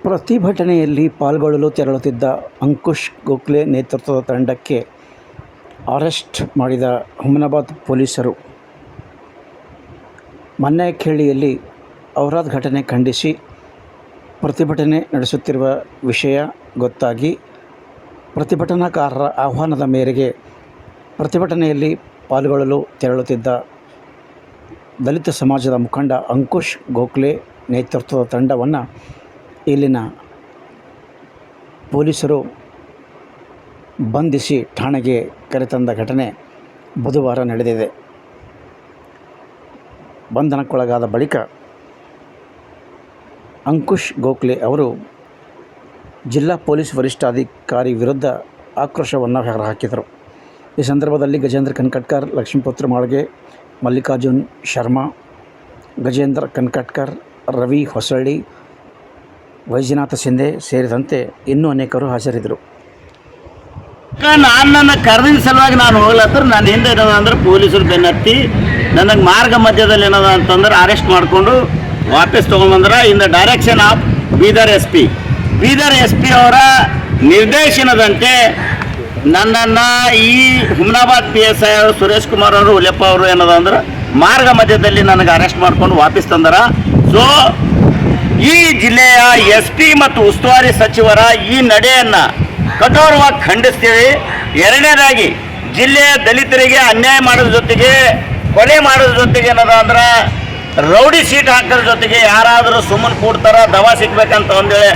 ಪ್ರತಿಭಟನೆಯಲ್ಲಿ ಪಾಲ್ಗೊಳ್ಳಲು ತೆರಳುತ್ತಿದ್ದ ಅಂಕುಶ್ ಗೋಖಲೆ ನೇತೃತ್ವದ ತಂಡಕ್ಕೆ ಅರೆಸ್ಟ್ ಮಾಡಿದ ಹುಮನಾಬಾದ್ ಪೊಲೀಸರು. ಮನ್ನಯಖೇಳಿಯಲ್ಲಿ ಔರಾದ್ ಘಟನೆ ಖಂಡಿಸಿ ಪ್ರತಿಭಟನೆ ನಡೆಸುತ್ತಿರುವ ವಿಷಯ ಗೊತ್ತಾಗಿ ಪ್ರತಿಭಟನಾಕಾರರ ಆಹ್ವಾನದ ಮೇರೆಗೆ ಪ್ರತಿಭಟನೆಯಲ್ಲಿ ಪಾಲ್ಗೊಳ್ಳಲು ತೆರಳುತ್ತಿದ್ದ ದಲಿತ ಸಮಾಜದ ಮುಖಂಡ ಅಂಕುಶ್ ಗೋಖಲೆ ನೇತೃತ್ವದ ತಂಡವನ್ನು ಇಲ್ಲಿನ ಪೊಲೀಸರು ಬಂಧಿಸಿ ಠಾಣೆಗೆ ಕರೆತಂದ ಘಟನೆ ಬುಧವಾರ ನಡೆದಿದೆ. ಬಂಧನಕ್ಕೊಳಗಾದ ಬಳಿಕ ಅಂಕುಶ್ ಗೋಖಲೆ ಅವರು ಜಿಲ್ಲಾ ಪೊಲೀಸ್ ವರಿಷ್ಠಾಧಿಕಾರಿ ವಿರುದ್ಧ ಆಕ್ರೋಶವನ್ನು ಹೊರಹಾಕಿದರು. ಈ ಸಂದರ್ಭದಲ್ಲಿ ಗಜೇಂದ್ರ ಕನ್ಕಟ್ಕರ್, ಲಕ್ಷ್ಮೀಪುತ್ರ ಮಾಳ್ಗೆ, ಮಲ್ಲಿಕಾರ್ಜುನ್ ಶರ್ಮಾ, ಗಜೇಂದ್ರ ಕನ್ಕಟ್ಕರ್, ರವಿ ಹೊಸಳ್ಳಿ, ವೈಜನಾಥ ಶಿಂದೆ ಸೇರಿದಂತೆ ಇನ್ನೂ ಅನೇಕರು ಹಾಜರಿದ್ದರು. ನನ್ನ ಕರೆದಿನ ಸಲುವಾಗಿ ನಾನು ಹೋಗ್ಲತ್ತರ ನನ್ನ ಹಿಂದೆ ಏನದ ಅಂದ್ರೆ ಪೊಲೀಸರು ಬೆನ್ನತ್ತಿ ನನಗೆ ಮಾರ್ಗ ಮಧ್ಯದಲ್ಲಿ ಏನದ ಅಂತಂದ್ರೆ ಅರೆಸ್ಟ್ ಮಾಡಿಕೊಂಡು ವಾಪಸ್ ತೊಗೊಂಡ್ಬಂದ್ರೆ in the direction of Bidar S P ಅವರ ನಿರ್ದೇಶನದಂತೆ ನನ್ನನ್ನು ಈ ಹುಮನಾಬಾದ್ PSI ಅವರು ಸುರೇಶ್ ಕುಮಾರ್ ಅವರು ಹುಲಿಯಪ್ಪ ಅವರು ಏನದ ಅಂದ್ರೆ ಮಾರ್ಗ ಮಧ್ಯದಲ್ಲಿ ನನಗೆ ಅರೆಸ್ಟ್ ಮಾಡಿಕೊಂಡು ವಾಪಸ್ ತಂದರ. ಸೊ ಈ ಜಿಲ್ಲೆಯ SP ಮತ್ತು ಉಸ್ತುವಾರಿ ಸಚಿವರ ಈ ನಡೆಯನ್ನು ಕಠೋರವಾಗಿ ಖಂಡಿಸ್ತೀವಿ. ಎರಡನೇದಾಗಿ ಜಿಲ್ಲೆಯ ದಲಿತರಿಗೆ ಅನ್ಯಾಯ ಮಾಡೋದ್ರ ಜೊತೆಗೆ ಕೊಲೆ ಮಾಡೋದ್ರ ಜೊತೆಗೆ ಏನದ ಅಂದ್ರೆ ರೌಡಿ ಸೀಟ್ ಹಾಕೋದ್ರ ಜೊತೆಗೆ ಯಾರಾದರೂ ಸುಮ್ಮನೆ ಕೂಡ್ತಾರ ದವಾ ಸಿಗ್ಬೇಕಂತ ಒಂದೇಳೆ